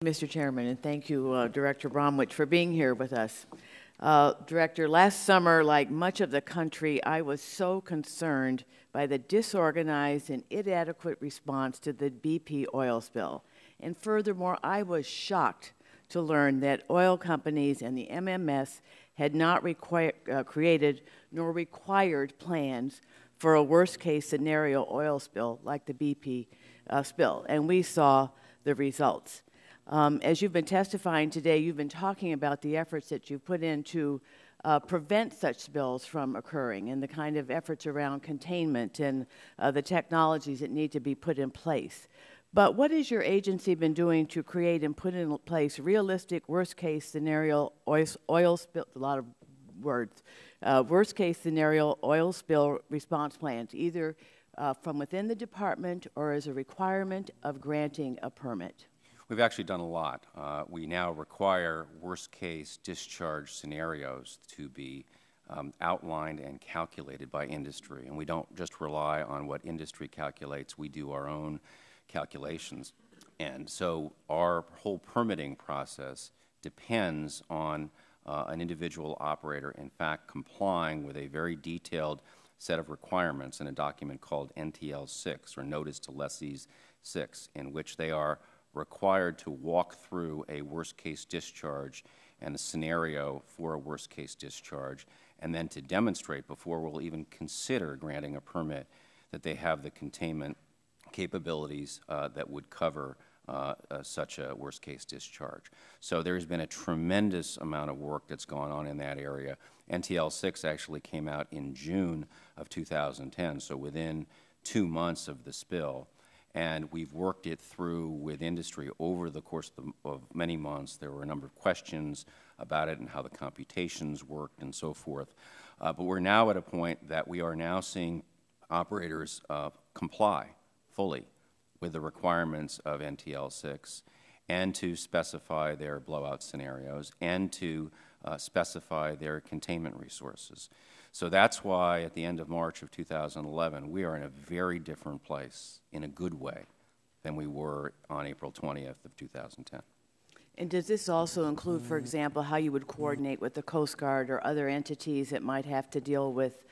Mr. Chairman, and thank you, Director Bromwich, for being here with us. Director, last summer, like much of the country, I was so concerned by the disorganized and inadequate response to the BP oil spill. And furthermore, I was shocked to learn that oil companies and the MMS had not created nor required plans for a worst-case scenario oil spill like the BP spill, and we saw the results. As you've been testifying today, you've been talking about the efforts that you've put in to prevent such spills from occurring and the kind of efforts around containment and the technologies that need to be put in place. But what has your agency been doing to create and put in place realistic worst-case scenario oil spill, a lot of words, worst-case scenario oil spill response plans, either from within the department or as a requirement of granting a permit? We've actually done a lot. We now require worst-case discharge scenarios to be outlined and calculated by industry. And we don't just rely on what industry calculates. We do our own calculations. And so our whole permitting process depends on an individual operator, in fact, complying with a very detailed set of requirements in a document called NTL 6, or Notice to Lessees 6, in which they are required to walk through a worst-case discharge and a scenario for a worst-case discharge, and then to demonstrate before we'll even consider granting a permit that they have the containment capabilities that would cover such a worst-case discharge. So there's been a tremendous amount of work that's gone on in that area. NTL 6 actually came out in June of 2010, so within 2 months of the spill. And we've worked it through with industry over the course of many months. There were a number of questions about it and how the computations worked and so forth. But we're now at a point that we are now seeing operators comply fully with the requirements of NTL 6 and to specify their blowout scenarios and to specify their containment resources. So that's why at the end of March of 2011, we are in a very different place, in a good way, than we were on April 20th of 2010. And does this also include, for example, how you would coordinate with the Coast Guard or other entities that might have to deal with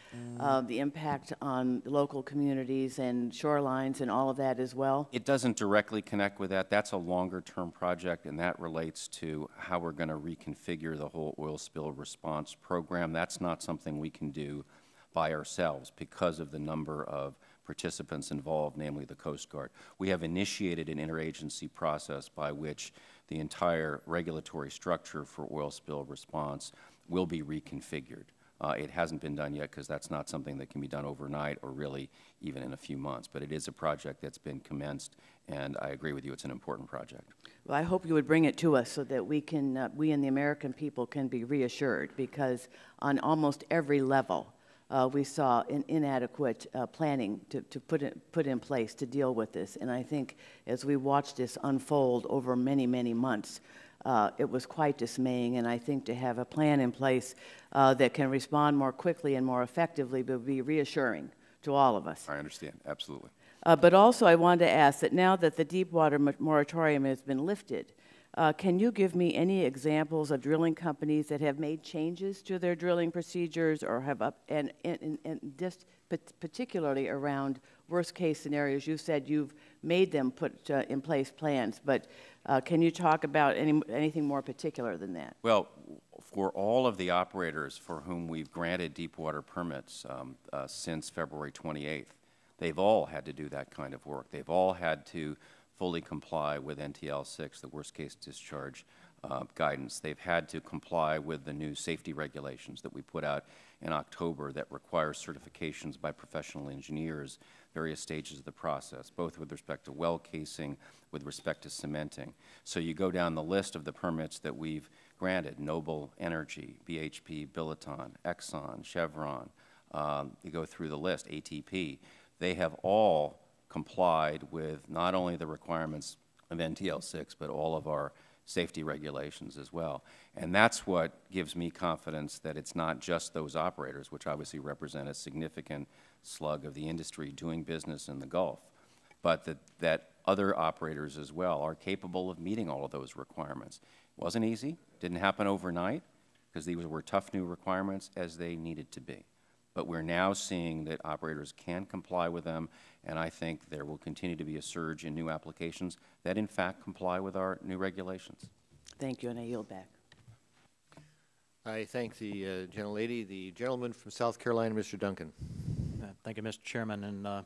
the impact on local communities and shorelines and all of that as well? It doesn't directly connect with that. That's a longer-term project, and that relates to how we're going to reconfigure the whole oil spill response program. That's not something we can do by ourselves because of the number of participants involved, namely the Coast Guard. We have initiated an interagency process by which the entire regulatory structure for oil spill response will be reconfigured. It hasn't been done yet because that's not something that can be done overnight or really even in a few months. But it is a project that's been commenced, and I agree with you, it's an important project. Well, I hope you would bring it to us so that we and the American people can be reassured, because on almost every level, we saw an inadequate planning to put in place to deal with this. And I think as we watched this unfold over many, many months, it was quite dismaying. And I think to have a plan in place that can respond more quickly and more effectively would be reassuring to all of us. I understand, absolutely. But also I wanted to ask that now that the Deepwater moratorium has been lifted, can you give me any examples of drilling companies that have made changes to their drilling procedures or have and just particularly around worst-case scenarios? You said you've made them put in place plans, but can you talk about anything more particular than that? Well, for all of the operators for whom we've granted deepwater permits since February 28th, they've all had to do that kind of work. They've all had to fully comply with NTL 6, the worst-case discharge guidance. They've had to comply with the new safety regulations that we put out in October that require certifications by professional engineers, various stages of the process, both with respect to well casing, with respect to cementing. So you go down the list of the permits that we've granted: Noble Energy, BHP, Billiton, Exxon, Chevron. You go through the list, ATP. They have all complied with not only the requirements of NTL 6, but all of our safety regulations as well. And that's what gives me confidence that it's not just those operators, which obviously represent a significant slug of the industry doing business in the Gulf, but that other operators as well are capable of meeting all of those requirements. It wasn't easy, didn't happen overnight, because these were tough new requirements as they needed to be. But we're now seeing that operators can comply with them, and I think there will continue to be a surge in new applications that in fact comply with our new regulations. Thank you, and I yield back. I thank the gentlelady. The gentleman from South Carolina, Mr. Duncan. Thank you, Mr. Chairman, and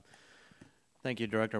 thank you, Director